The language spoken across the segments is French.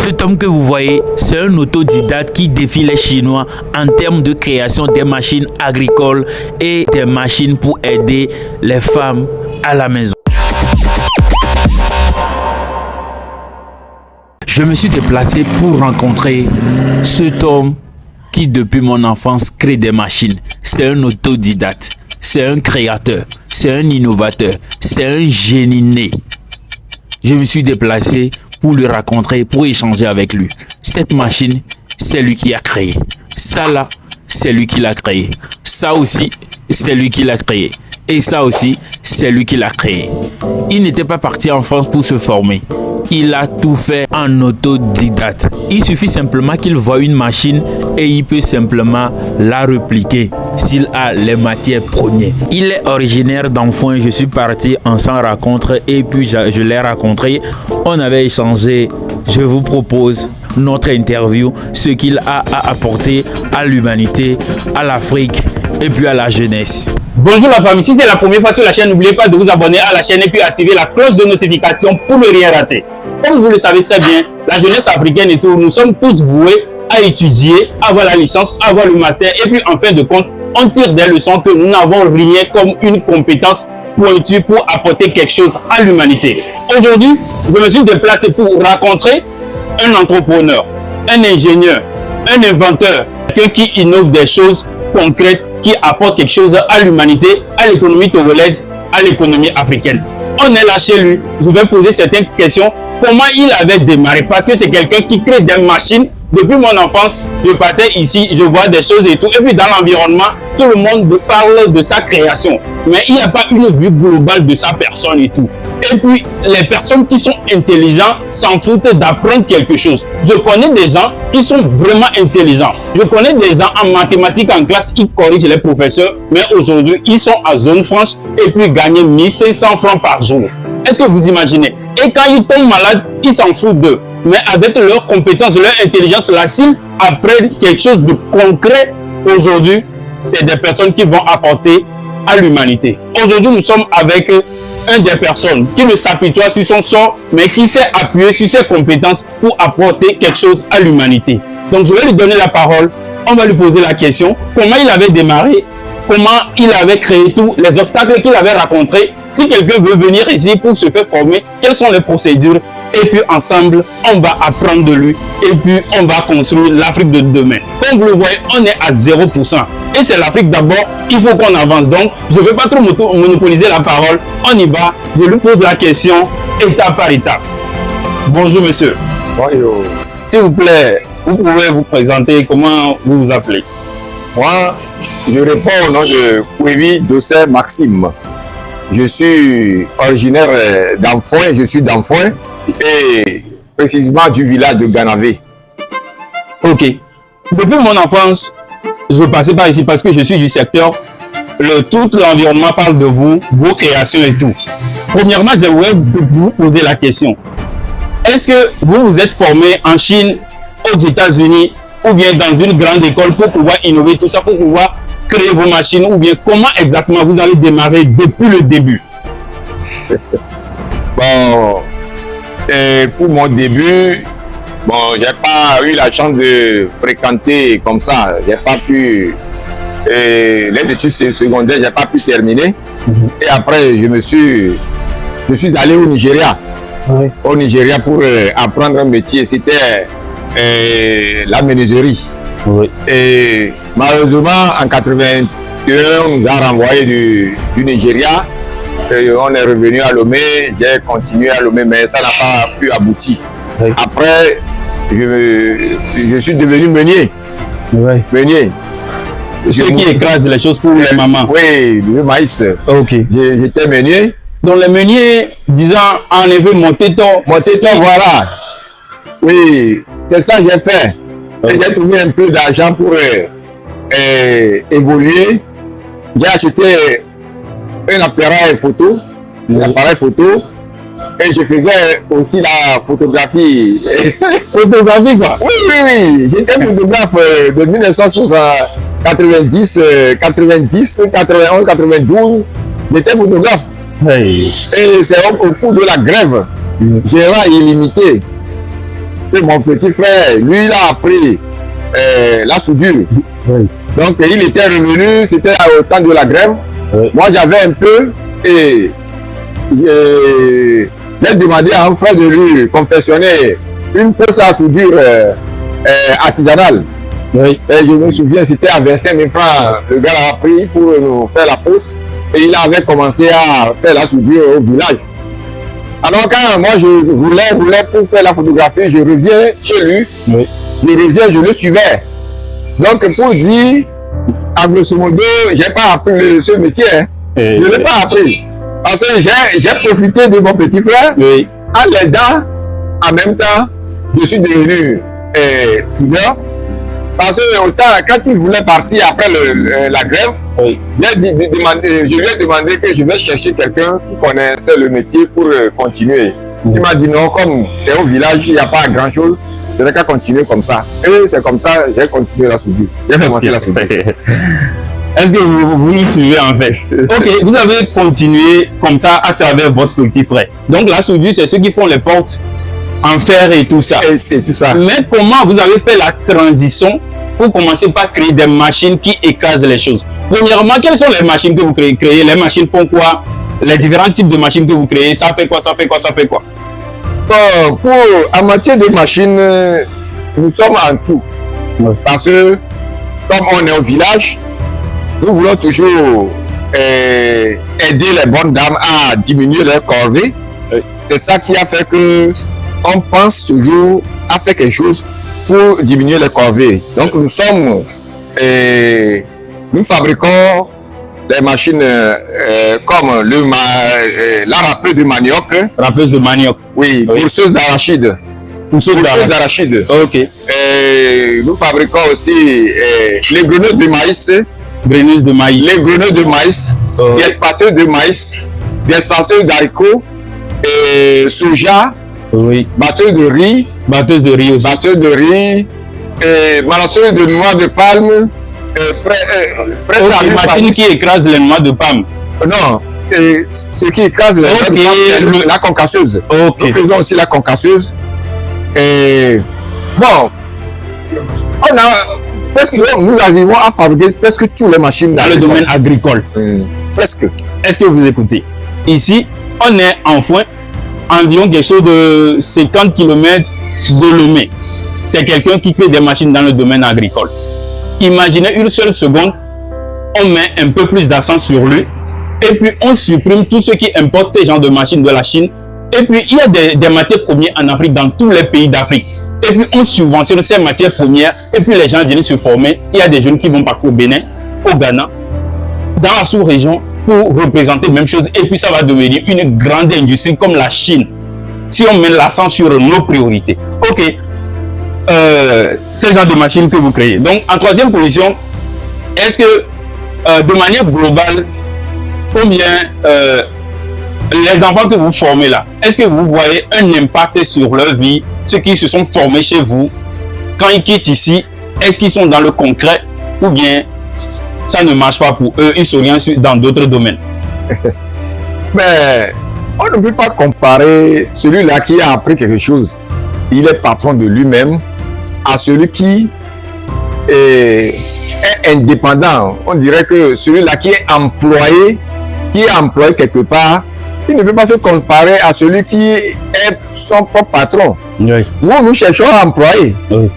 Cet homme que vous voyez, c'est un autodidacte qui défie les Chinois en termes de création des machines agricoles et des machines pour aider les femmes à la maison. Je me suis déplacé pour rencontrer cet homme qui depuis mon enfance crée des machines. C'est un autodidacte, c'est un créateur, c'est un innovateur, c'est un génie né. Je me suis déplacé pour le rencontrer, pour échanger avec lui. Cette machine, c'est lui qui a créé. Ça là, c'est lui qui l'a créé. Ça aussi, c'est lui qui l'a créé. Et ça aussi, c'est lui qui l'a créé. Il n'était pas parti en France pour se former. Il a tout fait en autodidacte. Il suffit simplement qu'il voit une machine et il peut simplement la répliquer s'il a les matières premières. Il est originaire d'Enfoin. Je suis parti, on s'en rencontre et puis je l'ai rencontré. On avait échangé. Je vous propose notre interview, ce qu'il a à apporter à l'humanité, à l'Afrique et puis à la jeunesse. Bonjour la famille, si c'est la première fois sur la chaîne, n'oubliez pas de vous abonner à la chaîne et puis activer la cloche de notification pour ne rien rater. Comme vous le savez très bien, la jeunesse africaine et tout, nous sommes tous voués à étudier, avoir la licence, avoir le master et puis en fin de compte, on tire des leçons que nous n'avons rien comme une compétence pointue pour apporter quelque chose à l'humanité. Aujourd'hui, je me suis déplacé pour rencontrer un entrepreneur, un ingénieur, un inventeur, quelqu'un qui innove des choses concrètes, qui apporte quelque chose à l'humanité, à l'économie togolaise, à l'économie africaine. On est là chez lui, je vais poser certaines questions. Comment il avait démarré? Parce que c'est quelqu'un qui crée des machines. Depuis mon enfance, je passais ici, je vois des choses et tout. Et puis dans l'environnement, tout le monde parle de sa création. Mais il n'y a pas une vue globale de sa personne et tout. Et puis, les personnes qui sont intelligentes s'en foutent d'apprendre quelque chose. Je connais des gens qui sont vraiment intelligents. Je connais des gens en mathématiques en classe, ils corrigent les professeurs. Mais aujourd'hui, ils sont à zone franche et puis gagnent 1500 francs par jour. Est-ce que vous imaginez? Et quand ils tombent malades, ils s'en foutent d'eux. Mais avec leurs compétences, leur intelligence, la cible, après quelque chose de concret, aujourd'hui, c'est des personnes qui vont apporter à l'humanité. Aujourd'hui, nous sommes avec une des personnes qui ne s'apitoie sur son sort, mais qui s'est appuyé sur ses compétences pour apporter quelque chose à l'humanité. Donc, je vais lui donner la parole. On va lui poser la question. Comment il avait démarré? Comment il avait créé tous les obstacles qu'il avait rencontrés? Si quelqu'un veut venir ici pour se faire former, quelles sont les procédures? Et puis ensemble, on va apprendre de lui et puis on va construire l'Afrique de demain. Comme vous le voyez, on est à 0%. Et c'est l'Afrique d'abord, il faut qu'on avance. Donc, je ne vais pas trop monopoliser la parole. On y va, je lui pose la question étape par étape. Bonjour monsieur. Bonjour. S'il vous plaît, vous pouvez vous présenter, comment vous vous appelez? Moi, je réponds au nom de Kouévi Dossé Maxime. Je suis originaire d'Enfoin, je suis d'Enfoin et précisément du village de Ganavé. Ok. Depuis mon enfance, je passais par ici parce que je suis du secteur. Tout l'environnement parle de vous, vos créations et tout. Premièrement, j'aimerais vous poser la question. Est-ce que vous vous êtes formé en Chine, aux États-Unis ou bien dans une grande école pour pouvoir innover tout ça, pour pouvoir créer vos machines, ou bien comment exactement vous allez démarrer depuis le début? Bon, pour mon début, bon, j'ai pas eu la chance de fréquenter comme ça. J'ai pas pu les études secondaires, j'ai pas pu terminer. Et après, je suis allé au Nigeria. Oui. Au Nigeria pour apprendre un métier. C'était la menuiserie. Oui. Et malheureusement, en 81, on nous a renvoyé du Nigeria. Et on est revenu à Lomé, j'ai continué à Lomé, mais ça n'a pas pu aboutir. Oui. Après, je suis devenu meunier. Oui. Meunier. Ceux qui écrasent les choses pour les mamans. Oui, le maïs. Ok. J'étais meunier. Donc les meuniers, disant, enlever mon téton. Mon téton, voilà. Oui, c'est ça que j'ai fait. Et j'ai trouvé un peu d'argent pour évoluer. J'ai acheté un appareil photo, et je faisais aussi la photographie. Photographie quoi? Oui. J'étais photographe de 1990, 90, 91, 92. J'étais photographe. Hey. Et c'est au cours de la grève, Gérard illimité. Et mon petit frère, lui, il a appris la soudure. Oui. Donc, il était revenu, c'était au temps de la grève. Oui. Moi, j'avais un peu et j'ai demandé à un frère de lui confectionner une pose à soudure artisanale. Oui. Et je me souviens, c'était à 25 000 francs. Le gars a pris pour nous faire la pose et il avait commencé à faire la soudure au village. Alors quand moi je voulais pour faire la photographie, je reviens chez lui, Oui. je reviens, je le suivais. Donc pour dire, à grosso modo, j'ai pas appris ce métier, hein. Je ne l'ai pas appris. Parce que j'ai profité de mon petit frère, Oui. en l'aidant, en même temps, je suis devenu soudeur. Parce que autant, quand il voulait partir après la grève, Oui. je lui ai demandé que je vais chercher quelqu'un qui connaissait le métier pour continuer. Il m'a dit non, comme c'est au village, il n'y a pas grand chose, je n'ai qu'à continuer comme ça. Et c'est comme ça que j'ai continué la soudure. J'ai commencé la soudure. Est-ce que vous nous suivez en fait? Ok, vous avez continué comme ça à travers votre petit frère. Donc la soudure, c'est ceux qui font les portes en fer et tout ça. Et c'est tout ça. Mais comment vous avez fait la transition pour commencer par créer des machines qui écrasent les choses? Premièrement, quelles sont les machines que vous créez? Les machines font quoi? Les différents types de machines que vous créez, ça fait quoi? Ça fait quoi? Ça fait quoi? En matière de machines, nous sommes en tout. Ouais. Parce que comme on est au village, nous voulons toujours aider les bonnes dames à diminuer leur corvée. C'est ça qui a fait que on pense toujours à faire quelque chose pour diminuer les corvées. Donc nous sommes, nous fabriquons des machines comme la râpeuse de manioc. Râpeuse de manioc. Oui, pousseuse d'arachide. Pousseuse d'arachide. Ok. Nous fabriquons aussi les grenouilles de maïs. Grenouilles de maïs. Les grenouilles de maïs, des espateurs de maïs, des espateurs d'haricots, soja, Oui. batteuse de riz, Batteuse de riz aussi. batteuse de riz, malasseuse de noix de palme, presse à Ok, l'huile machine par- qui écrase les noix de palme. Non, ce qui écrase les noix de Ok, palme, c'est la concasseuse. Ok. Nous faisons aussi la concasseuse. Bon, on a presque, nous arrivons à fabriquer presque toutes les machines Dans le domaine agricole. Presque. Est-ce que vous écoutez? Ici, on est en foin, environ quelque chose de 50 km de Lomé. C'est quelqu'un qui fait des machines dans le domaine agricole. Imaginez une seule seconde, on met un peu plus d'accent sur lui, et puis on supprime tous ceux qui importent ces genres de machines de la Chine. Et puis il y a des matières premières en Afrique, dans tous les pays d'Afrique. Et puis on subventionne ces matières premières, et puis les gens viennent se former. Il y a des jeunes qui vont partir au Bénin, au Ghana, dans la sous-région, pour représenter la même chose. Et puis ça va devenir une grande industrie comme la Chine, si on met l'accent sur nos priorités. Ok, c'est le genre de machine que vous créez. Donc en troisième position, est-ce que de manière globale, combien les enfants que vous formez là, est-ce que vous voyez un impact sur leur vie, ceux qui se sont formés chez vous, quand ils quittent ici, est-ce qu'ils sont dans le concret ou bien ça ne marche pas pour eux, ils s'orientent dans d'autres domaines? Mais on ne peut pas comparer celui-là qui a appris quelque chose, il est patron de lui-même, à celui qui est indépendant. On dirait que celui-là qui est employé quelque part, il ne peut pas se comparer à celui qui est son propre patron. Oui. Nous cherchons à employer. Oui.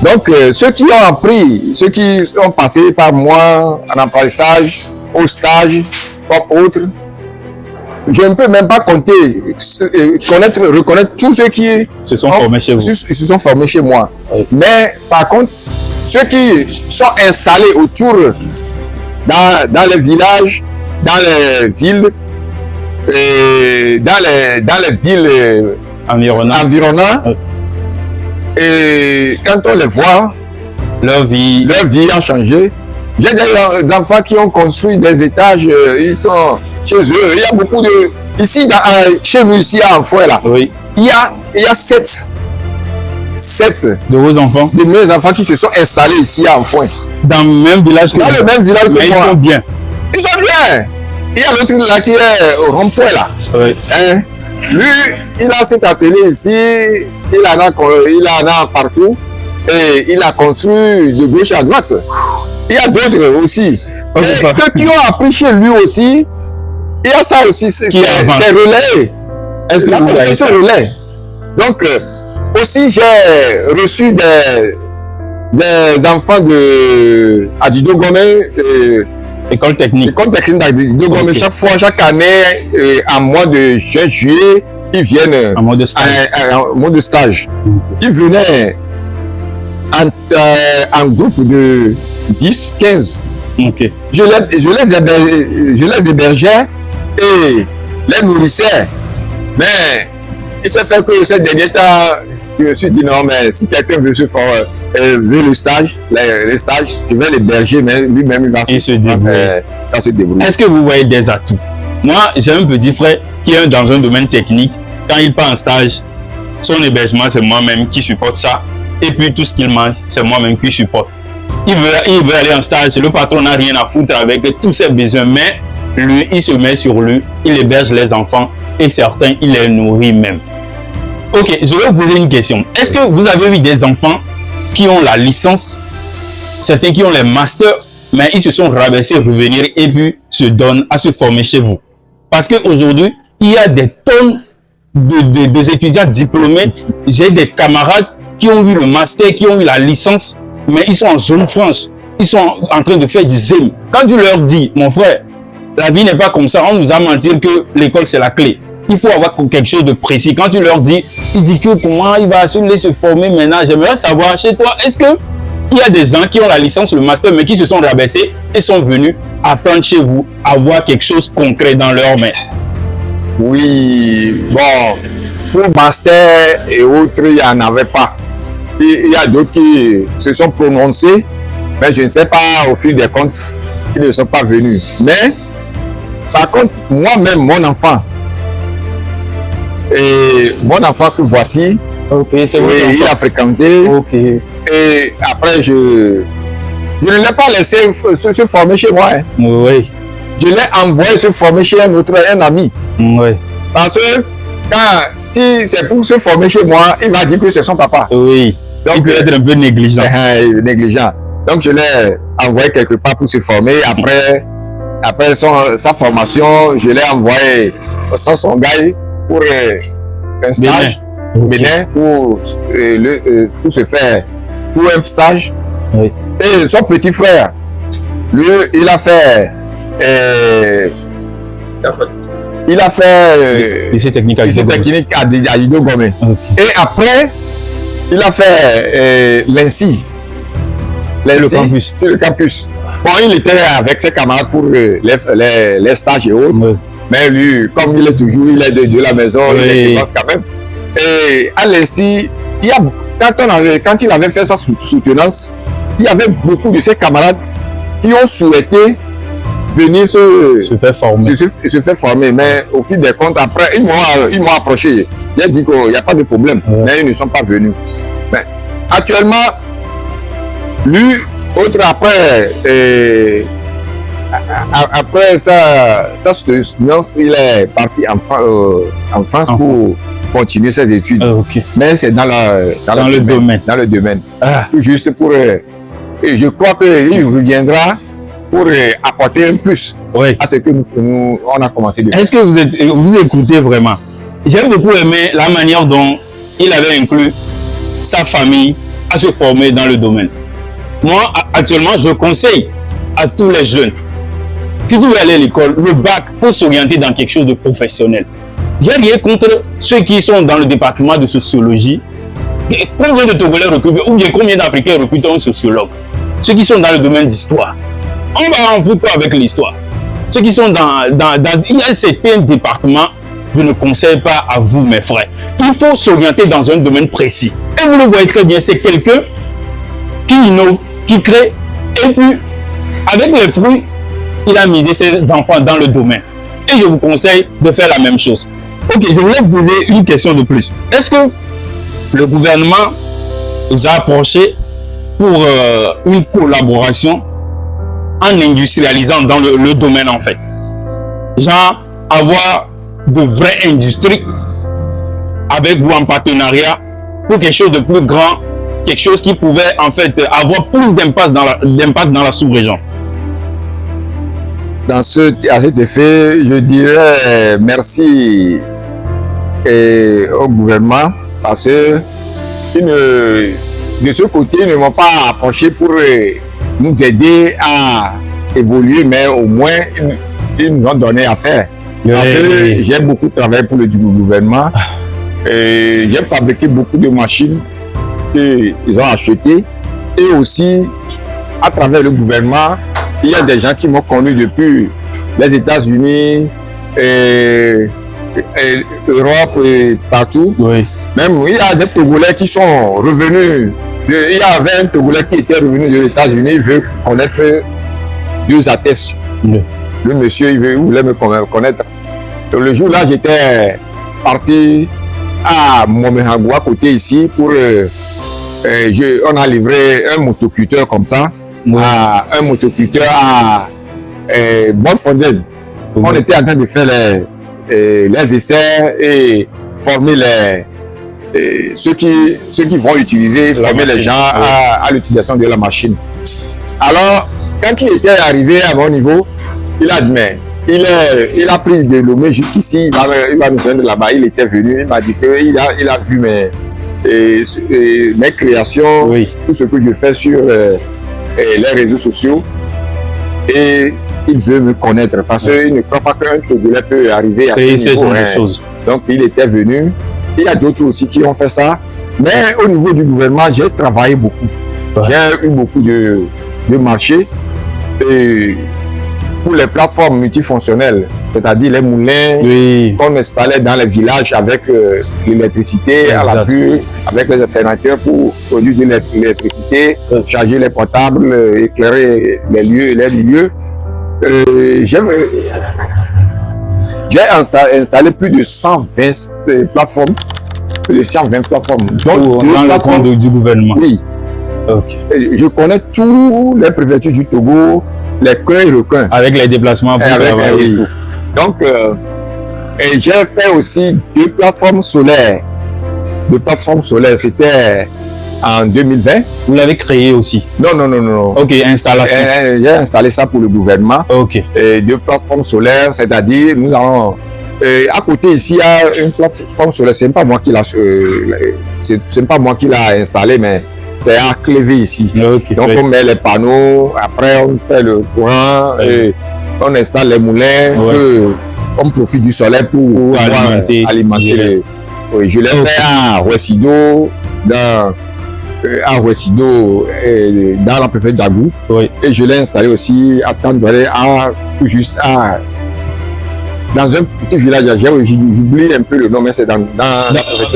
Donc, ceux qui ont appris, ceux qui ont passé par moi en apprentissage, au stage, comme autres, je ne peux même pas compter, reconnaître tous ceux qui Se sont formés chez vous. se sont formés chez moi. Oui. Mais par contre, ceux qui sont installés autour, dans les villages, dans les villes, dans les villes environnantes, Oui. et quand on les voit, Leur vie. leur vie a changé. J'ai des enfants qui ont construit des étages, ils sont chez eux. Il y a beaucoup de... Ici, chez nous, ici, à Anfoy, là, Oui. il y a sept De vos enfants. de mes enfants qui se sont installés ici à Anfoy. Dans le même village que Dans vous. le même village Mais que ils moi. sont bien. Ils sont bien. Il y a l'autre là qui est au rond-point, là. Oui. Hein? Lui, il a cet atelier ici, il en a partout et il a construit de gauche à droite. Il y a d'autres aussi. Ceux qui ont appris chez lui aussi, il y a ça aussi, c'est relais. Est-ce que vous avez ça? Relais. Donc, aussi, j'ai reçu des enfants de Adido Gomé, école technique d'Adido Gomé. Okay. Chaque année, en mois de juin, juillet, ils viennent en mode de stage. Ils venaient en groupe de 10, 15. Okay. Je les hébergeais et les nourrissais. Mais il se fait que ces derniers temps, je me suis dit non, mais si quelqu'un veut le stage, les stages, je vais l'héberger, mais lui-même il va se débrouiller. Est-ce que vous voyez des atouts? Moi, j'ai un petit frère qui est dans un domaine technique. Quand il part en stage, son hébergement, c'est moi-même qui supporte ça. Et puis tout ce qu'il mange, c'est moi-même qui supporte. Il veut aller en stage, le patron n'a rien à foutre avec tous ses besoins, mais lui, il se met sur lui, il héberge les enfants et certains, il les nourrit même. Ok, je vais vous poser une question. Est-ce que vous avez vu des enfants qui ont la licence, certains qui ont les masters, mais ils se sont rabaissés revenir et puis se donnent à se former chez vous? Parce qu'aujourd'hui, il y a des tonnes d'étudiants diplômés. J'ai des camarades qui ont eu le master, qui ont eu la licence, mais ils sont en zone franche. Ils sont en train de faire du zème. Quand tu leur dis, mon frère, la vie n'est pas comme ça, on nous a menti que l'école c'est la clé. Il faut avoir quelque chose de précis. Quand tu leur dis, ils disent que comment il va se former maintenant. J'aimerais savoir chez toi, est-ce que il y a des gens qui ont la licence, le master, mais qui se sont rabaissés et sont venus apprendre chez vous, avoir quelque chose de concret dans leurs mains? Oui, bon, pour master et autres, il n'y en avait pas. Il y a d'autres qui se sont prononcés, mais je ne sais pas au fil des comptes, ils ne sont pas venus. Mais, par contre, moi-même, mon enfant que voici, okay, il a fréquenté. Okay. Et après, je ne l'ai pas laissé se former chez moi. Hein. Oui. Je l'ai envoyé se former chez un ami. Oui. Parce que si c'est pour se former chez moi, il va dire que c'est son papa. Oui. Donc, il peut être un peu négligent. Négligent. Donc, je l'ai envoyé quelque part pour se former. Après sa formation, je l'ai envoyé sans son gars pour un stage. Bénin pour se faire pour un stage. Oui. Et son petit frère, lui, il a fait lycée technique à Adido Gomé. Okay. Et après, il a fait l'INSI. Sur le campus. Bon, il était avec ses camarades pour les stages et autres. Oui. Mais lui, comme il est de la maison, il pense quand même. Et à l'INSI, quand il avait fait sa soutenance, il y avait beaucoup de ses camarades qui ont souhaité venir se faire former. Mais au fil des comptes, après, ils m'ont approché. Ils ont dit qu'il n'y a pas de problème, mais ils ne sont pas venus. Mais actuellement, lui, autre après sa soutenance, il est parti en France pour continuer ses études. Okay. Mais c'est dans le domaine. Ah. Tout juste pour... et je crois qu'il reviendra pour apporter un plus à ce que nous on a commencé de faire. Est-ce que vous écoutez vraiment? J'ai beaucoup aimé la manière dont il avait inclus sa famille à se former dans le domaine. Moi, actuellement, je conseille à tous les jeunes, si tu veux aller à l'école, le bac, il faut s'orienter dans quelque chose de professionnel. J'ai rien contre ceux qui sont dans le département de sociologie. Combien de Togolais recrutent, ou bien combien d'Africains recrutent un sociologue? Ceux qui sont dans le domaine d'histoire. On va en foutre avec l'histoire. Ceux qui sont il y a certains départements, je ne conseille pas à vous, mes frères. Il faut s'orienter dans un domaine précis. Et vous le voyez très bien, c'est quelqu'un qui innove, qui crée, et puis, avec les fruits, il a misé ses enfants dans le domaine. Et je vous conseille de faire la même chose. Ok, je voulais vous poser une question de plus. Est-ce que le gouvernement vous a approché pour une collaboration en industrialisant dans le domaine en fait? Genre, avoir de vraies industries avec vous en partenariat pour quelque chose de plus grand, quelque chose qui pouvait en fait avoir plus d'impact dans la sous-région? À cet effet, je dirais merci au gouvernement parce que de ce côté, ils ne m'ont pas approché pour nous aider à évoluer, mais au moins ils nous ont donné à faire. Parce que j'ai beaucoup travaillé pour le gouvernement. J'ai fabriqué beaucoup de machines qu'ils ont achetées. Et aussi, à travers le gouvernement, il y a des gens qui m'ont connu depuis les États-Unis, Europe et partout. Oui. Même il y a des Togolais qui sont revenus. Il y avait un Togolais qui était revenu des États-Unis, il veut connaître 2 attestes. Oui. Le monsieur, il voulait me connaître. Le jour-là, j'étais parti à Momehangou, à côté ici, pour on a livré un motoculteur comme ça, un motoculteur à Bonne-Fondelle. Oui. On était en train de faire les essais et former ceux qui vont utiliser, former les gens à l'utilisation de la machine. Alors, quand il était arrivé à mon niveau, il a dit, mais il a pris de Lomé jusqu'ici, il va nous joindre là-bas. Il était venu, il m'a dit qu'il a vu mes créations, oui, tout ce que je fais sur les réseaux sociaux. Et il veut me connaître parce qu'il ne croit pas qu'un Togolais peut arriver à faire ce genre de choses. Donc il était venu. Il y a d'autres aussi qui ont fait ça. Mais au niveau du gouvernement, j'ai travaillé beaucoup. Ouais. J'ai eu beaucoup de marchés. Et pour les plateformes multifonctionnelles, c'est-à-dire les moulins, oui, qu'on installait dans les villages avec l'électricité à l'appui, avec les alternateurs pour produire de l'électricité, charger les portables, éclairer les milieux. J'ai installé plus de 120 plateformes. Plus de 120 plateformes. Donc, dans le compte du gouvernement. Oui. Okay. Je connais tous les préfectures du Togo, les coins et requins. Avec les déplacements pour travailler et tout. Donc, j'ai fait aussi 2 plateformes solaires. 2 plateformes solaires, c'était en 2020. Vous l'avez créé aussi? Non. Ok, installation. J'ai installé ça pour le gouvernement. Ok. 2 plateformes solaires, c'est-à-dire nous allons... à côté ici, il y a une plateforme solaire. C'est pas moi qui l'a installé, mais c'est à Clévé ici. Okay, donc on met les panneaux, après on fait le courant, et on installe les moulins, on profite du soleil pour alimenter. Oui, je l'ai fait à Rouessido, dans la préfecture d'Agou, et je l'ai installé aussi à Tandoré, dans un petit village, j'oublie un peu le nom, mais c'est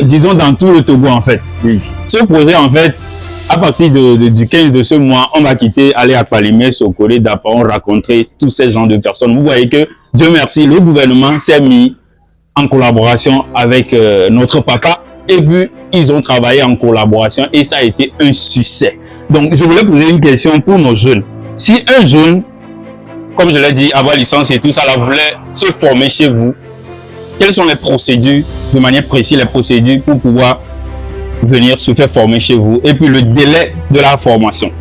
disons dans tout le Togo en fait. Oui. Ce projet en fait, à partir du 15 de ce mois, on va quitter, aller à Palimé, Sokore, Dapaon, rencontrer tous ces gens de personnes. Vous voyez que, Dieu merci, le gouvernement s'est mis en collaboration avec notre papa. Et puis, ils ont travaillé en collaboration et ça a été un succès. Donc, je voulais poser une question pour nos jeunes. Si un jeune, comme je l'ai dit, avoir licence et tout ça, là, voulait se former chez vous, quelles sont les procédures, de manière précise, les procédures pour pouvoir venir se faire former chez vous et puis le délai de la formation?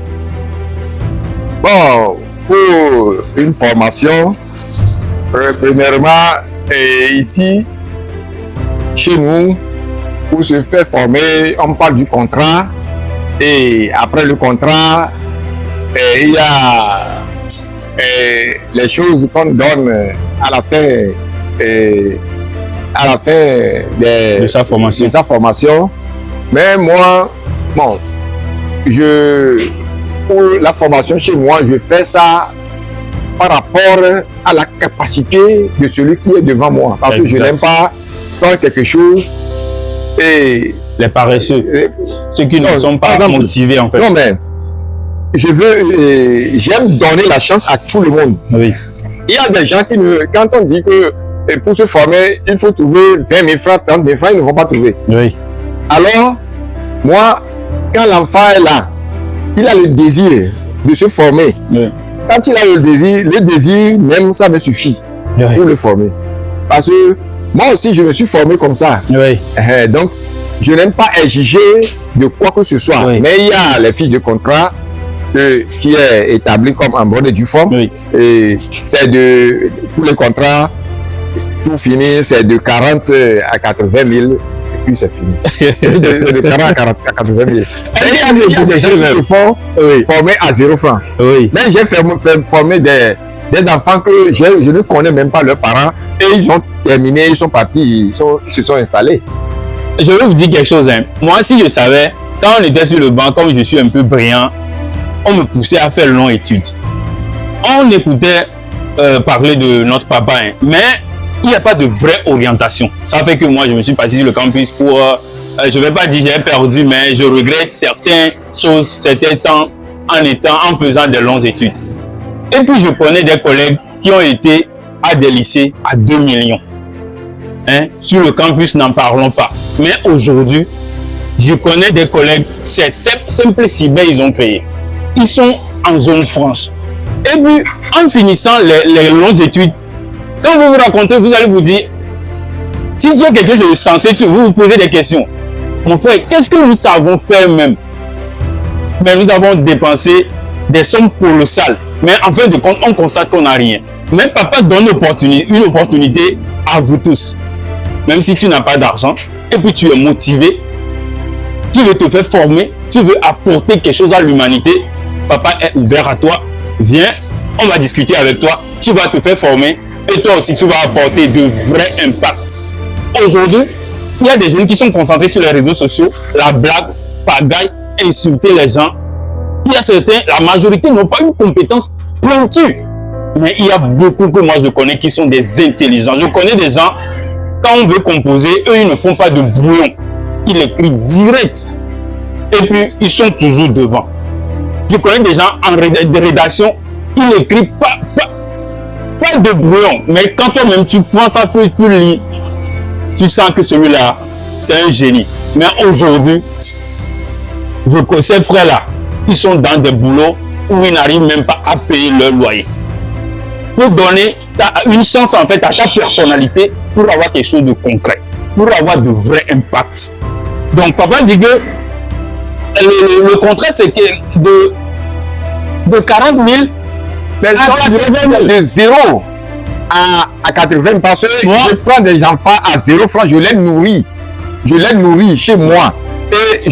Bon, pour une formation, premièrement, ici, chez nous, pour se faire former, on parle du contrat et après le contrat, il y a les choses qu'on donne à la fin de sa formation. Mais moi, bon, pour la formation chez moi, je fais ça par rapport à la capacité de celui qui est devant moi. Parce que je n'aime pas faire quelque chose et... Les paresseux, ceux qui ne sont pas motivés en fait. Non, mais j'aime donner la chance à tout le monde. Oui. Il y a des gens qui, quand on dit que pour se former, il faut trouver 20 000 francs, 30 000 francs, ils ne vont pas trouver. Oui. Alors, moi, quand l'enfant est là, il a le désir de se former. Oui. Quand il a le désir même ça me suffit pour le former. Parce que Moi aussi, je me suis formé comme ça. Oui. Donc, je n'aime pas exiger de quoi que ce soit. Oui. Mais il y a les fiches de contrat qui est établi comme en bonne et due forme. Oui. Et c'est de, pour les contrats, tout fini, c'est de 40 à 80 000. Et puis c'est fini. de 40 à 80 000. Et il y a des gens qui se font former à 0 francs. Oui. Mais j'ai formé des enfants que je ne connais même pas leurs parents. Et ils ont terminé, ils sont partis, ils se sont installés. Je vais vous dire quelque chose. Hein. Moi, si je savais, quand on était sur le banc, comme je suis un peu brillant, on me poussait à faire longue étude. On écoutait parler de notre papa, hein, mais il n'y a pas de vraie orientation. Ça fait que moi, je me suis passé sur le campus pour, je ne vais pas dire j'ai perdu, mais je regrette certaines choses, certains temps en faisant des longues études. Et puis, je connais des collègues qui ont été à des lycées à 2 millions. Hein? Sur le campus, n'en parlons pas. Mais aujourd'hui, je connais des collègues, c'est simple cyber, ils ont payé. Ils sont en zone franche. Et puis, en finissant les longues études, quand vous vous racontez, vous allez vous dire, si tu as quelque chose de sensé, vous vous posez des questions. Mon frère, qu'est-ce que nous savons faire même? Mais nous avons dépensé des sommes colossales. Mais en fin de compte, on constate qu'on n'a rien. Mais papa donne une opportunité à vous tous. Même si tu n'as pas d'argent, et puis tu es motivé, tu veux te faire former, tu veux apporter quelque chose à l'humanité, papa est ouvert à toi. Viens, on va discuter avec toi, tu vas te faire former, et toi aussi tu vas apporter de vrais impacts. Aujourd'hui, il y a des jeunes qui sont concentrés sur les réseaux sociaux, la blague, pagaille, insulter les gens. Il y a certains, la majorité n'ont pas une compétence pointue. Mais il y a beaucoup que moi je connais qui sont des intelligents. Je connais des gens, quand on veut composer, eux ils ne font pas de brouillon. Ils écrivent direct. Et puis ils sont toujours devant. Je connais des gens en rédaction, ils n'écrivent pas de brouillon. Mais quand toi-même tu prends ça, tu lis, tu sens que celui-là, c'est un génie. Mais aujourd'hui, ces frères-là, ils sont dans des boulots où ils n'arrivent même pas à payer leur loyer. Pour donner une chance en fait à ta personnalité pour avoir quelque chose de concret, pour avoir de vrais impacts. Donc papa dit que le contrat c'est que de 40 000 de 0 à 80 parce que je prends des enfants à 0 francs, je les nourris chez moi et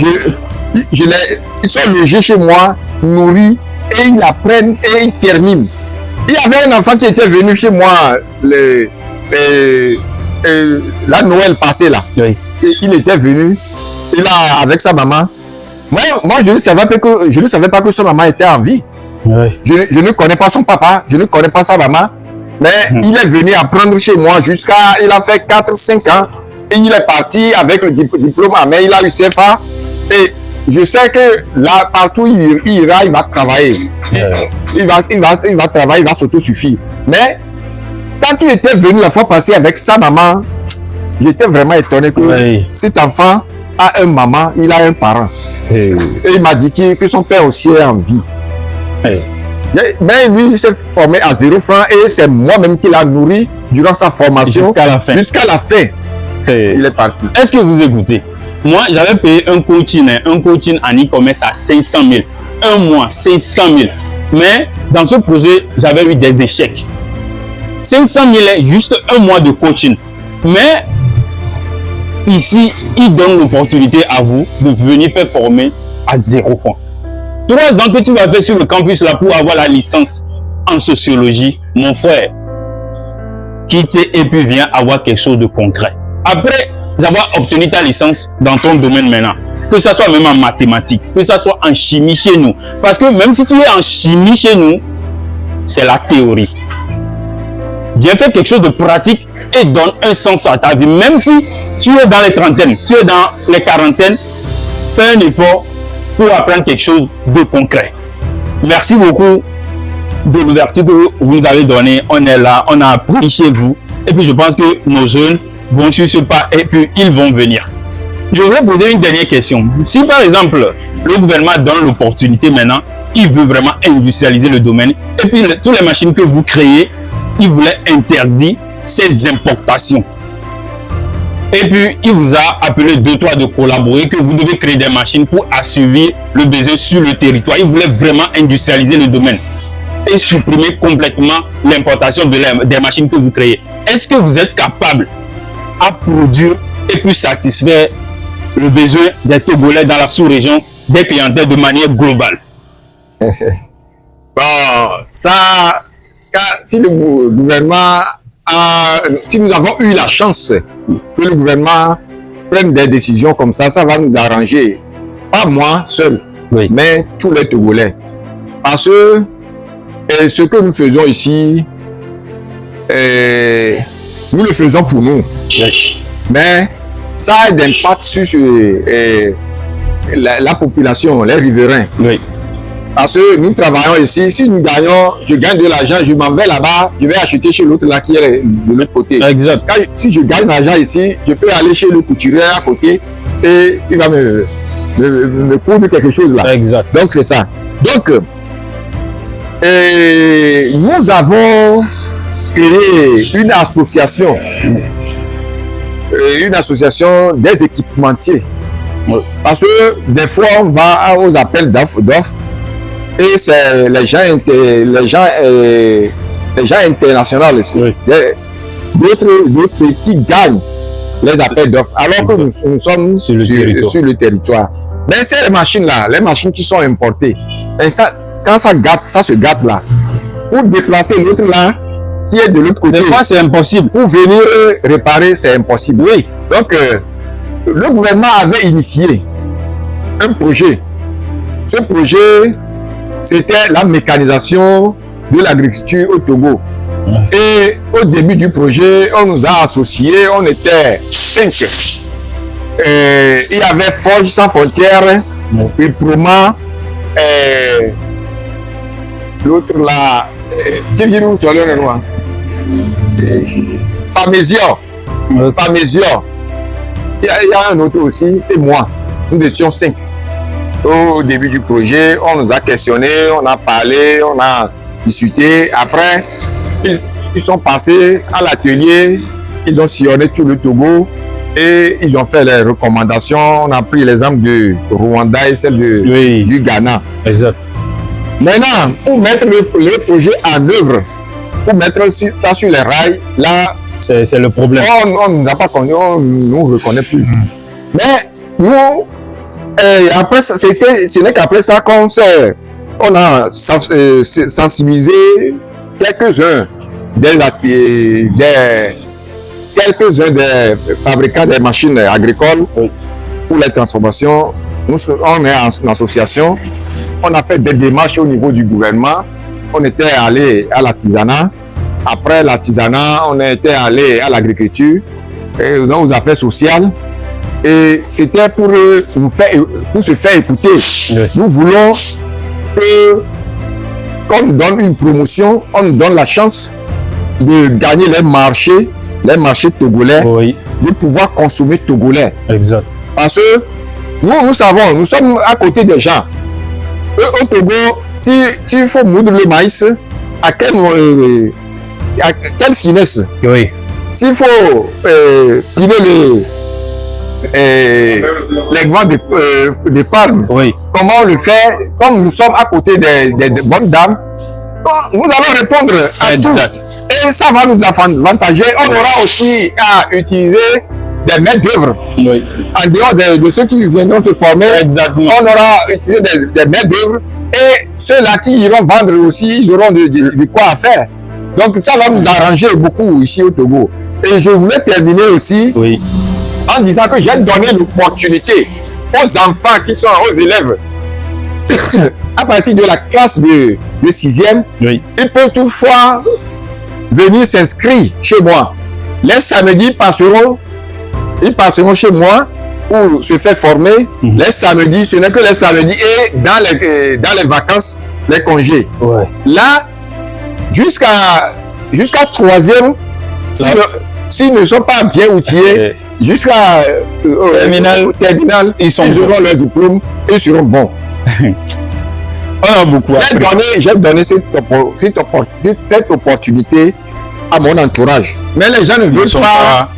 ils sont logés chez moi, nourris et ils apprennent et ils terminent. Il y avait un enfant qui était venu chez moi la Noël passée là. Oui. Et il était venu avec sa maman. Moi je ne savais pas que sa maman était en vie. Oui. Je ne connais pas son papa, je ne connais pas sa maman. Mais il est venu apprendre chez moi il a fait 4-5 ans. Et il est parti avec le diplôme à main, il a eu CFA. Et je sais que là, partout il ira, il va travailler. Il va travailler, il va s'autosuffire. Mais quand il était venu la fois passée avec sa maman, j'étais vraiment étonné que cet enfant a une maman, il a un parent. Et il m'a dit que son père aussi est en vie. Mais lui, il s'est formé à 0 francs et c'est moi-même qui l'a nourri durant sa formation jusqu'à la fin. Il est parti. Est-ce que vous écoutez? Moi, j'avais payé un coaching en e-commerce à 500 000. Un mois, 500 000. Mais dans ce projet, j'avais eu des échecs. 500 000 est juste un mois de coaching. Mais ici, il donne l'opportunité à vous de venir faire former à 0 francs. 3 ans que tu vas faire sur le campus là pour avoir la licence en sociologie, mon frère, quitte et puis viens avoir quelque chose de concret. Après avoir obtenu ta licence dans ton domaine maintenant, que ce soit même en mathématiques, que ce soit en chimie chez nous, parce que même si tu es en chimie chez nous, c'est la théorie. Viens faire quelque chose de pratique et donne un sens à ta vie. Même si tu es dans les trentaines, tu es dans les quarantaines, fais un effort pour apprendre quelque chose de concret. Merci beaucoup de l'ouverture que vous nous avez donnée. On est là, on a appris chez vous. Et puis je pense que nos jeunes vont suivre ce pas et puis ils vont venir. Je voudrais poser une dernière question. Si par exemple, le gouvernement donne l'opportunité maintenant, il veut vraiment industrialiser le domaine, et puis toutes les machines que vous créez, il voulait interdire ces importations. Et puis, il vous a appelé 2-3 de collaborer, que vous devez créer des machines pour assurer le besoin sur le territoire. Il voulait vraiment industrialiser le domaine et supprimer complètement l'importation des machines que vous créez. Est-ce que vous êtes capable à produire et puis satisfaire le besoin des Togolais dans la sous-région, des clientèles de manière globale? Bon, ça, si le gouvernement si nous avons eu la chance que le gouvernement prenne des décisions comme ça va nous arranger. Pas moi seul, oui, mais tous les Togolais. Parce que ce que nous faisons ici, nous le faisons pour nous. Oui. Mais ça a un impact sur la population, les riverains. Oui. Parce que nous travaillons ici, si nous gagnons, je gagne de l'argent, je m'en vais là-bas, je vais acheter chez l'autre là qui est de l'autre côté. Exact. Si je gagne l'argent ici, je peux aller chez le couturier à côté et il va me coudre quelque chose là. Exact. Donc c'est ça. Donc, nous avons créé une association des équipementiers. Oui. Parce que des fois, on va aux appels d'offres et c'est les gens internationaux, oui, d'autres qui gagnent les appels d'offres, alors que nous sommes sur le territoire. Mais ces machines-là, les machines qui sont importées, et ça, quand ça se gâte là, pour déplacer l'autre là, qui est de l'autre côté, des fois c'est impossible. Pour venir réparer, c'est impossible. Oui. Donc, le gouvernement avait initié un projet. Ce projet, c'était la mécanisation de l'agriculture au Togo. Et au début du projet, on nous a associés, on était 5. Il y avait Forge sans frontières, puis Proma, l'autre là, qui vient nous sur le noir, Famésio. Il y a un autre aussi, et moi. Nous étions 5. Au début du projet, on nous a questionnés, on a parlé, on a discuté. Après, ils sont passés à l'atelier, ils ont sillonné tout le Togo et ils ont fait les recommandations. On a pris l'exemple du Rwanda et celle du Ghana. Exact. Maintenant, pour mettre le projet en œuvre, pour mettre ça sur les rails, là, c'est le problème. On n'a pas connu, on ne nous reconnaît plus. Mais nous, après, ce n'est qu'après ça qu'on a sensibilisé quelques-uns des fabricants des machines agricoles pour les transformations. Nous, on est en association. On a fait des démarches au niveau du gouvernement. On était allé à l'artisanat. Après l'artisanat, on était allé à l'agriculture, aux affaires sociales. Et c'était pour se faire écouter. Oui. Nous voulons qu'on nous donne une promotion, on nous donne la chance de gagner les marchés togolais, oui, de pouvoir consommer togolais. Exact. Parce que nous savons, nous sommes à côté des gens. Au Togo, s'il faut moudre le maïs, à quelle finesse? Oui. S'il faut piler les grains de palme, oui, comment on le fait? Comme nous sommes à côté des bonnes dames, nous allons répondre à exact. Tout. Et ça va nous avantager. On aura aussi à utiliser des maîtres d'œuvre. Oui. En dehors de ceux qui viendront se former, exactement, on aura utilisé des maîtres d'œuvre. Et ceux-là qui iront vendre aussi, ils auront de quoi faire. Donc ça va nous arranger beaucoup ici au Togo. Et je voulais terminer aussi, oui, en disant que j'ai donné l'opportunité aux enfants qui sont aux élèves à partir de la classe de 6e, oui, ils peuvent toutefois venir s'inscrire chez moi. Les samedis ils passeront chez moi pour se faire former. Les samedis, ce n'est que les samedis et dans les vacances, les congés. ouais. Là, jusqu'à 3e, s'ils ne sont pas bien outillés, jusqu'à terminal, ils auront leur diplôme et ils seront bons. On a beaucoup appris. J'ai donné cette opportunité à mon entourage. Mais les gens ne veulent pas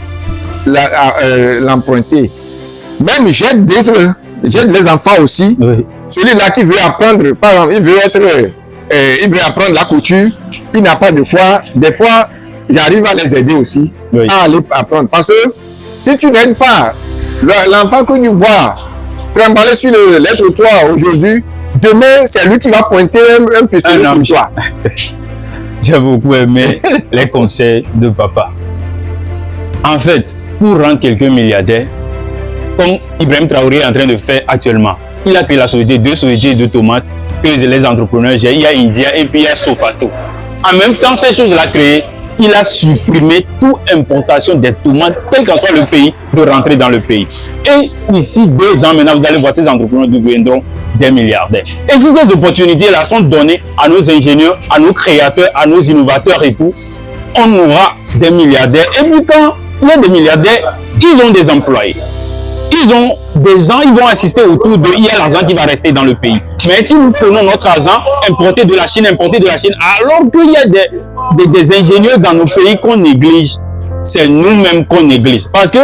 l'emprunter. Même j'aide les enfants aussi. Oui. Celui-là qui veut apprendre, par exemple, il veut apprendre la couture, il n'a pas de quoi. Des fois, j'arrive à les aider aussi à aller apprendre. Parce que si tu n'aides pas l'enfant que tu vois trimballer sur les trottoirs aujourd'hui, demain, c'est lui qui va pointer un pistolet sur toi. J'ai beaucoup aimé les conseils de papa. En fait, pour rendre quelqu'un milliardaire, comme Ibrahim Traoré est en train de faire actuellement, il a créé la société, 2 sociétés de tomates que les entrepreneurs, il y a India et puis il y a Sofato. En même temps, ces choses-là créées, il a supprimé toute importation des tomates, quel qu'en soit le pays, de rentrer dans le pays. Et ici, 2 ans maintenant, vous allez voir ces entrepreneurs deviendront des milliardaires. Et si ces opportunités-là sont données à nos ingénieurs, à nos créateurs, à nos innovateurs et tout, on aura des milliardaires. Et puis quand il y a des milliardaires, ils ont des employés. Ils ont des gens, ils vont assister autour d'eux, il y a l'argent qui va rester dans le pays. Mais si nous prenons notre argent, importé de la Chine, alors qu'il y a des ingénieurs dans nos pays qu'on néglige, c'est nous-mêmes qu'on néglige. Parce que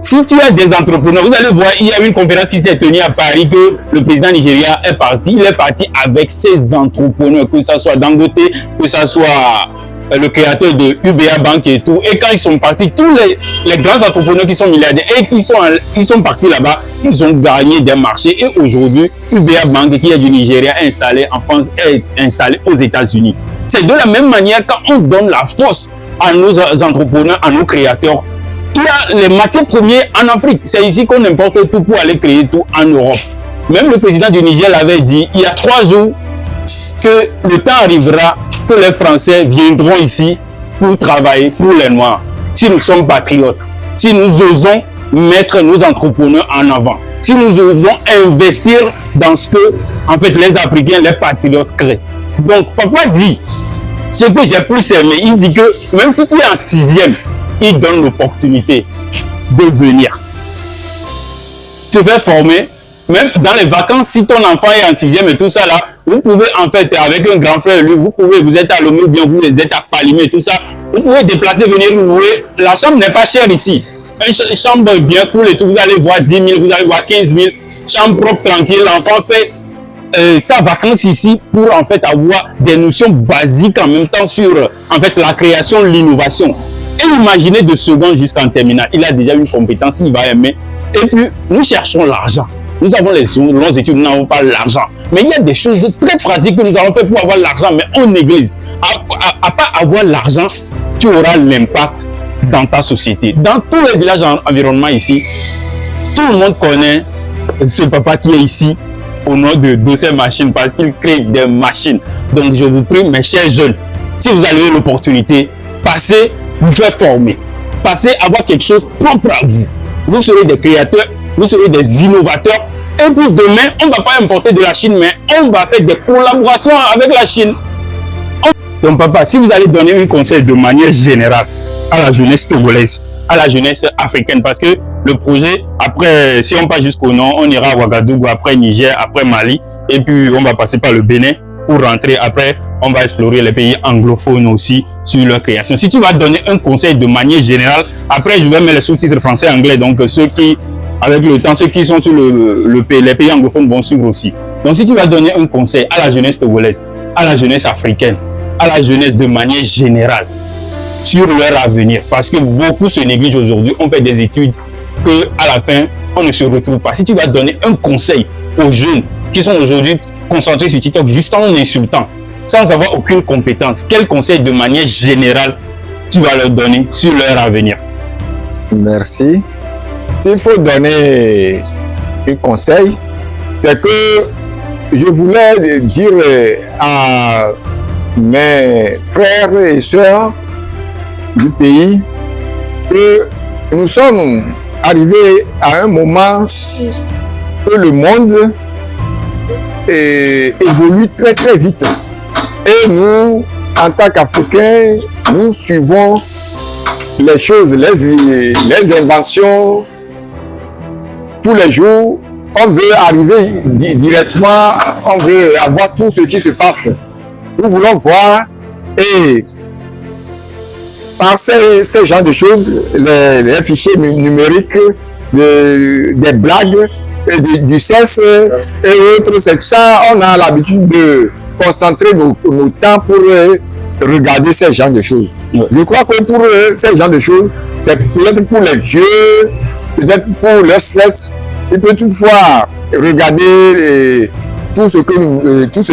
si tu as des entrepreneurs, vous allez voir, il y a une conférence qui s'est tenue à Paris que le président nigérien est parti. Il est parti avec ses entrepreneurs, que ce soit Dangote, que ce soit le créateur de UBA Bank et tout. Et quand ils sont partis, tous les grands entrepreneurs qui sont milliardaires et qui sont partis là-bas, ils ont gagné des marchés. Et aujourd'hui, UBA Bank, qui est du Nigeria, est installé en France, est installé aux États-Unis. C'est de la même manière quand on donne la force à nos entrepreneurs, à nos créateurs. Il y a les matières premières en Afrique. C'est ici qu'on importe tout pour aller créer tout en Europe. Même le président du Niger l'avait dit il y a 3 jours que le temps arrivera que les Français viendront ici pour travailler pour les Noirs. Si nous sommes patriotes, si nous osons mettre nos entrepreneurs en avant, si nous osons investir dans ce que en fait, les Africains, les patriotes créent. Donc, papa dit, ce que j'ai plus aimé, il dit que même si tu es en 6e, il donne l'opportunité de venir te faire former. Même dans les vacances, si ton enfant est en 6e et tout ça là, vous pouvez en fait, avec un grand frère, lui, vous êtes à Lomé ou bien vous êtes à Palimé et tout ça, vous pouvez déplacer, venir louer. La chambre n'est pas chère ici. Une chambre bien cool et tout, vous allez voir 10 000, vous allez voir 15 000. Chambre propre, tranquille, l'enfant fait sa vacance ici pour en fait avoir des notions basiques en même temps sur en fait la création, l'innovation. Et imaginez de seconde jusqu'en terminale, il a déjà une compétence, il va aimer. Et puis, nous cherchons l'argent. Nous avons les longues études, nous n'avons pas l'argent. Mais il y a des choses très pratiques que nous allons faire pour avoir l'argent, mais on néglige. À pas avoir l'argent, tu auras l'impact dans ta société. Dans tous les villages environnement ici, tout le monde connaît ce papa qui est ici au nom de ces machines parce qu'il crée des machines. Donc, je vous prie, mes chers jeunes, si vous avez l'opportunité, passez, vous faire former. Passez à avoir quelque chose propre à vous. Vous serez des créateurs, vous serez des innovateurs. Et puis demain, on ne va pas importer de la Chine, mais on va faire des collaborations avec la Chine. Donc papa, si vous allez donner un conseil de manière générale à la jeunesse togolaise, à la jeunesse africaine, parce que le projet, après, si on passe jusqu'au nord, on ira à Ouagadougou, après Niger, après Mali, et puis on va passer par le Bénin pour rentrer. Après, on va explorer les pays anglophones aussi sur leur création. Si tu vas donner un conseil de manière générale, après je vais mettre les sous-titres français-anglais, donc ceux qui, avec le temps, ceux qui sont sur les pays anglophones vont suivre aussi. Donc si tu vas donner un conseil à la jeunesse togolaise, à la jeunesse africaine, à la jeunesse de manière générale, sur leur avenir, parce que beaucoup se négligent aujourd'hui, on fait des études que à la fin, on ne se retrouve pas. Si tu vas donner un conseil aux jeunes qui sont aujourd'hui concentrés sur TikTok juste en insultant, sans avoir aucune compétence, quel conseil de manière générale tu vas leur donner sur leur avenir? Merci. S'il faut donner un conseil, c'est que je voulais dire à mes frères et sœurs du pays que nous sommes arrivés à un moment où le monde évolue très très vite. Et nous, en tant qu'Africains, nous suivons les choses, les inventions tous les jours. On veut arriver directement, on veut avoir tout ce qui se passe. Nous voulons voir et par ces genres de choses, les fichiers numériques, des blagues, du sexe et autres, c'est ça, on a l'habitude de concentrer nos temps pour regarder ces genres de choses. Ouais. Je crois que pour ces genres de choses, c'est peut-être pour les vieux, peut-être pour leur stress, il peut toutefois regarder tout ce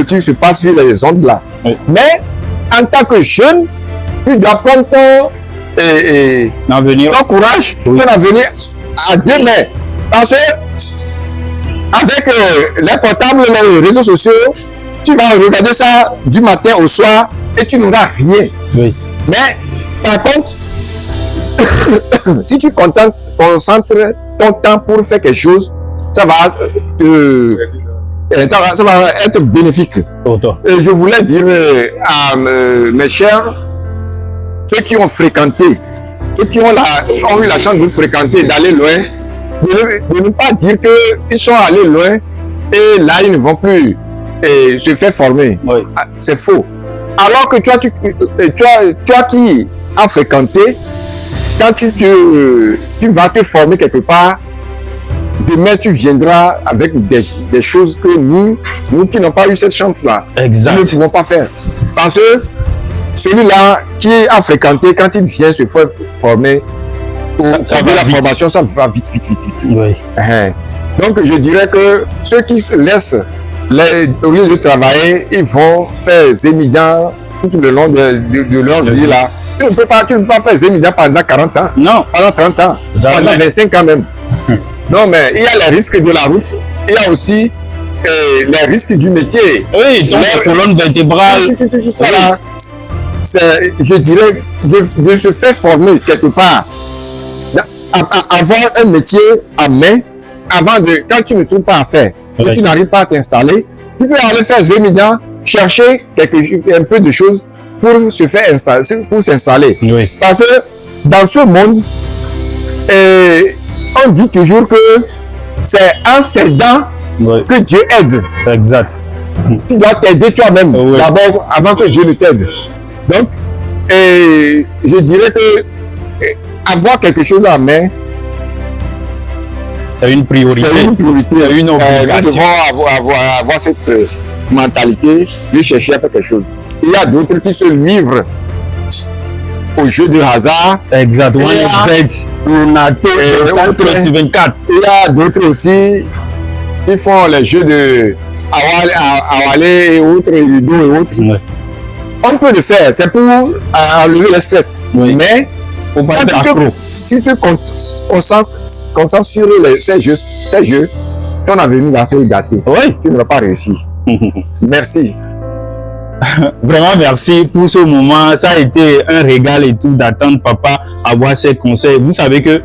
qui se passe sur les ondes là. Oui. Mais en tant que jeune, tu dois prendre ton courage, ton avenir à deux mains. Parce que avec les portables, les réseaux sociaux, tu vas regarder ça du matin au soir et tu n'auras rien. Oui. Mais par contre, si tu concentres ton temps pour faire quelque chose, ça va être bénéfique. Et je voulais dire à mes chers, ceux qui ont fréquenté, ceux qui ont eu la chance de fréquenter, d'aller loin, de ne pas dire qu'ils sont allés loin et là ils ne vont plus se faire former. Oui. C'est faux. Alors que toi qui as fréquenté, quand tu vas te former quelque part, demain tu viendras avec des choses que nous qui n'avons pas eu cette chance-là, nous ne pouvons pas faire. Parce que celui-là qui a fréquenté, quand il vient se faire former, ça va la vite. Formation, ça va vite. Oui. Donc je dirais que ceux qui se laissent, au lieu de travailler, ils vont faire zémidian tout le long de leur vie là. Tu ne peux pas faire zémidian pendant 40 ans. Non. Pendant 30 ans. Jamais. Pendant 25 ans même. Non, mais il y a les risques de la route. Il y a aussi les risques du métier. Oui, donc la colonne vertébrale. Ça là, je dirais, de se faire former quelque part. Avoir un métier à main, quand tu ne trouves pas à faire, que tu n'arrives pas à t'installer, tu peux aller faire zémidian, chercher un peu de choses pour se faire installer, pour s'installer. Oui. Parce que dans ce monde, on dit toujours que c'est en s'aidant que Dieu aide. Exact. Tu dois t'aider toi-même d'abord avant que Dieu ne t'aide. Donc, je dirais que avoir quelque chose en main, c'est une priorité. C'est une priorité. C'est une obligation. Nous devons avoir cette mentalité de chercher à faire quelque chose. Il y a d'autres qui se livrent au jeu de hasard. Exactement. Il y a d'autres aussi qui font les jeux de Awale et autres, et Ludo et autres. Oui. On peut le faire, c'est pour enlever le stress. Oui. Mais si tu te concentres sur ces jeux, ton avenir va faire gâter. Oui. Tu ne vas pas réussir. Merci. Vraiment merci pour ce moment. Ça a été un régal et tout d'attendre papa avoir ses conseils. Vous savez que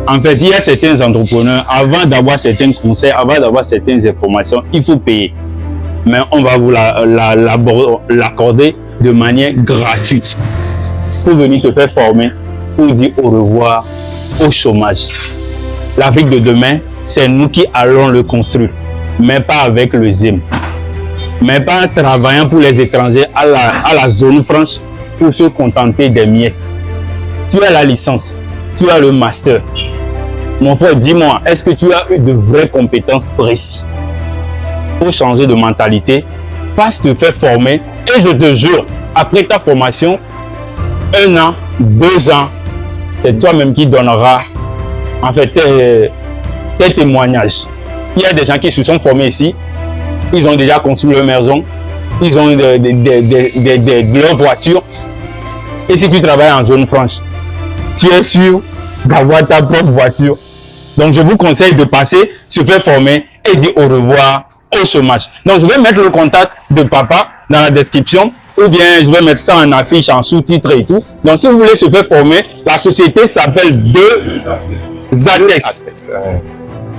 en fait, il y a certains entrepreneurs, avant d'avoir certains conseils, avant d'avoir certaines informations, il faut payer. Mais on va vous l'accorder de manière gratuite pour venir te faire former, pour dire au revoir au chômage. L'Afrique de demain, c'est nous qui allons le construire, mais pas avec le ZIM. Mais pas en travaillant pour les étrangers à la zone franche pour se contenter des miettes. Tu as la licence, tu as le master. Mon frère, dis-moi, est-ce que tu as eu de vraies compétences précises pour changer de mentalité? Passe te faire former et je te jure, après ta formation, 1 an, 2 ans, c'est toi-même qui donneras en fait tes témoignages. Il y a des gens qui se sont formés ici. Ils ont déjà construit leur maison, ils ont leurs voitures. Et si tu travailles en zone franche, tu es sûr d'avoir ta propre voiture. Donc je vous conseille de passer, se faire former et dire au revoir au chômage. Donc je vais mettre le contact de papa dans la description ou bien je vais mettre ça en affiche, en sous-titre et tout. Donc si vous voulez se faire former, la société s'appelle 2ATES.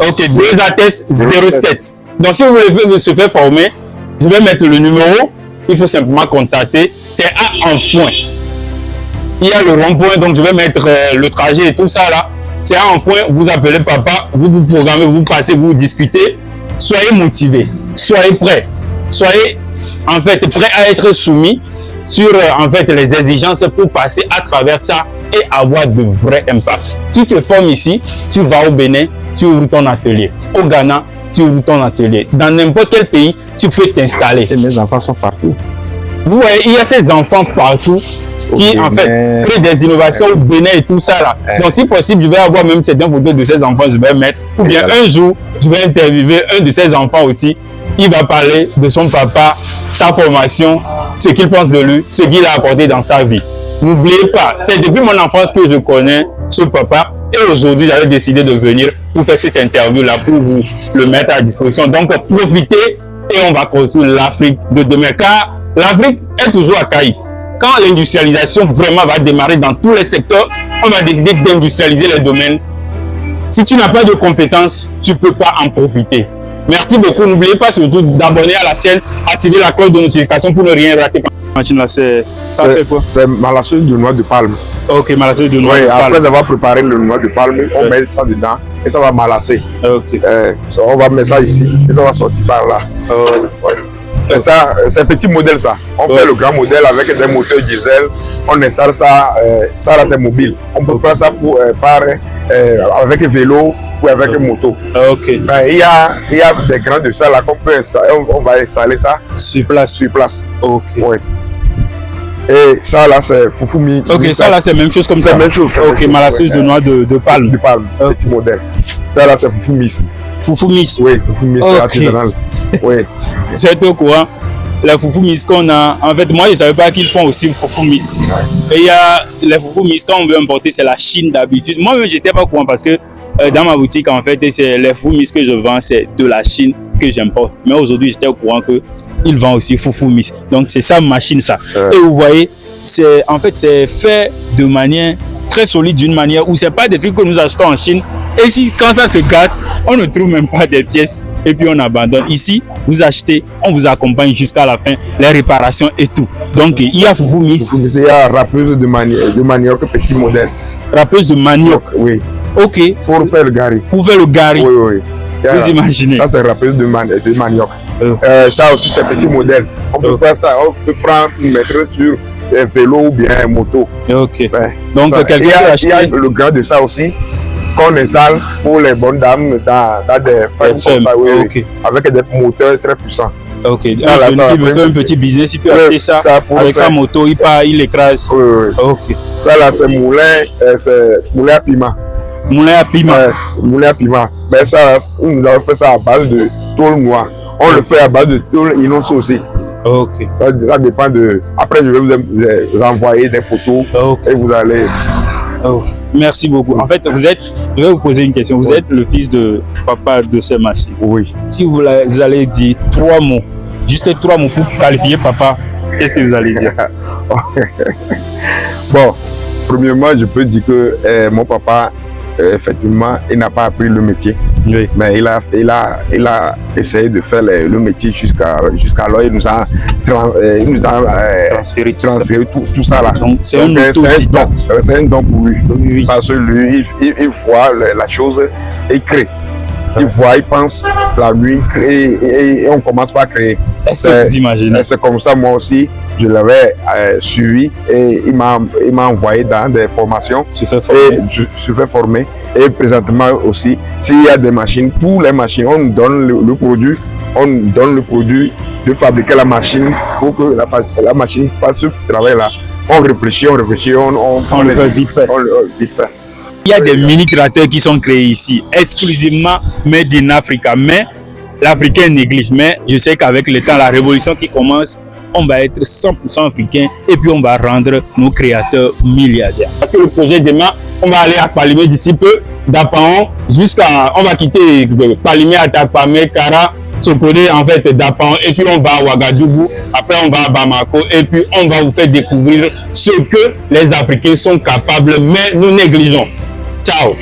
Ok, 2ATES 07. Donc, si vous voulez se faire former, je vais mettre le numéro. Il faut simplement contacter. C'est à Enfoin. Il y a le rond-point, donc je vais mettre le trajet et tout ça là. C'est à Enfoin. Vous appelez papa, vous vous programmez, vous passez, vous discutez. Soyez motivés, soyez prêts. soyez en fait prêts à être soumis sur en fait les exigences pour passer à travers ça et avoir de vrais impacts. Tu te formes ici, tu vas au Bénin, tu ouvres ton atelier. Au Ghana, tu ouvres ton atelier. Dans n'importe quel pays, tu peux t'installer. Et mes enfants sont partout. Vous voyez, il y a ces enfants partout qui en fait créent des innovations au Bénin et tout ça là. Donc si possible, je vais avoir même certaines photos de ces enfants, je vais mettre. Ou bien un jour, je vais interviewer un de ces enfants aussi. Il va parler de son papa, sa formation, ce qu'il pense de lui, ce qu'il a apporté dans sa vie. N'oubliez pas, c'est depuis mon enfance que je connais ce papa et aujourd'hui j'avais décidé de venir pour faire cette interview là pour vous le mettre à disposition. Donc profitez et on va construire l'Afrique de demain car l'Afrique est toujours archaïque. Quand l'industrialisation vraiment va démarrer dans tous les secteurs, on va décider d'industrialiser les domaines. Si tu n'as pas de compétences, tu ne peux pas en profiter. Merci beaucoup. N'oubliez pas surtout d'abonner à la chaîne, activer la cloche de notification pour ne rien rater. Machine là, ça fait quoi? C'est malasseuse de noix de palme. Ok, malasseuse de noix de palme. Après avoir préparé le noix de palme, on met ça dedans et ça va malasser. Ok. On va mettre ça ici et ça va sortir par là. C'est ça, c'est un petit modèle ça. On fait le grand modèle avec des moteurs diesel. On installe ça, ça là c'est mobile. On peut prendre ça pour, avec un vélo ou avec une moto. Ok. Ben, il y a des grains de ça là qu'on peut installer. On va installer ça sur place. Ok. Ouais. Et ça là c'est Fufumi. Ok, ça là c'est même chose comme ça. C'est même chose. Ok, malasseuse de noix de palme. De palme, petit modèle. Ça là c'est Fufumi. Fufumi. Oui, Fufumi c'est artisanal. Oui. C'est au courant. Les Fufumi qu'on a, en fait, moi je ne savais pas qu'ils font aussi Fufumi. Et il y a les Fufumi quand on veut importer, c'est la Chine d'habitude. Moi-même, je n'étais pas au courant parce que dans ma boutique, en fait, c'est les Fufumi que je vends, c'est de la Chine que j'importe. Mais aujourd'hui, j'étais au courant qu'ils vendent aussi Fufumi. Donc, c'est ça, machine, ça. Et vous voyez, en fait, c'est fait de manière très solide, d'une manière où ce n'est pas des trucs que nous achetons en Chine. Et si, quand ça se gâte, on ne trouve même pas des pièces et puis on abandonne. Ici, vous achetez, on vous accompagne jusqu'à la fin, les réparations et tout. Donc, il y a Fufumi. Il y a râpeuse de manioc, petit modèle. Râpeuse de manioc. Oui. Ok. Pour faire le gari. Pour faire le gari. Oui, oui. Vous imaginez. Ça, c'est râpeuse de manioc. Ça aussi, c'est petit modèle. On peut faire ça, on peut prendre, mettre sur un vélo ou bien une moto. Ok. Ben, donc, quelqu'un peut acheter. Il y a le grain de ça aussi qu'on installe pour les bonnes dames dans des fermes comme ça, oui, okay. Avec des moteurs très puissants. Ok, un jeune qui veut faire un petit business, il peut acheter ça avec sa moto, il écrase. Oui, oui. Ok. Ça là, c'est moulin à piment. Moulin à piment. Moulin à piment. Mais ça, nous avons fait ça à base de tôle noire. On le fait à base de tôle inonce aussi. Ok. Ça dépend de. Après, je vais vous envoyer des photos et vous allez. Merci beaucoup. En fait, je vais vous poser une question. Vous êtes le fils de papa de ces machines. Oui. Si vous allez dire 3 mots, juste 3 mots pour qualifier papa, qu'est-ce que vous allez dire? Bon, premièrement, je peux dire que mon papa, effectivement, il n'a pas appris le métier. Oui. Mais il a essayé de faire le métier jusqu'alors. Il nous a transféré tout ça là. Donc, c'est un autodidacte. C'est un don pour lui. Oui. Parce que lui, il voit la chose et crée. Il voit, il pense la nuit, crée et on commence par créer. Est-ce que vous imaginez? C'est comme ça, moi aussi, je l'avais suivi et il m'a envoyé dans des formations. Je fais former. Et présentement aussi, s'il y a des machines, pour les machines, on nous donne le produit. On nous donne le produit de fabriquer la machine pour que la machine fasse ce travail-là. On réfléchit, on le fait vite fait. Il y a des mini-tracteurs qui sont créés ici, exclusivement made in Africa. Mais l'Africain néglige. Mais je sais qu'avec le temps, la révolution qui commence, on va être 100% africain et puis on va rendre nos créateurs milliardaires. Parce que le projet demain, on va aller à Palimé d'ici peu, d'Apaon on va quitter Palimé à Tapamé, Kara, Sokode, en fait, d'Apaon, et puis on va à Ouagadougou, après on va à Bamako, et puis on va vous faire découvrir ce que les Africains sont capables, mais nous négligeons. Ciao!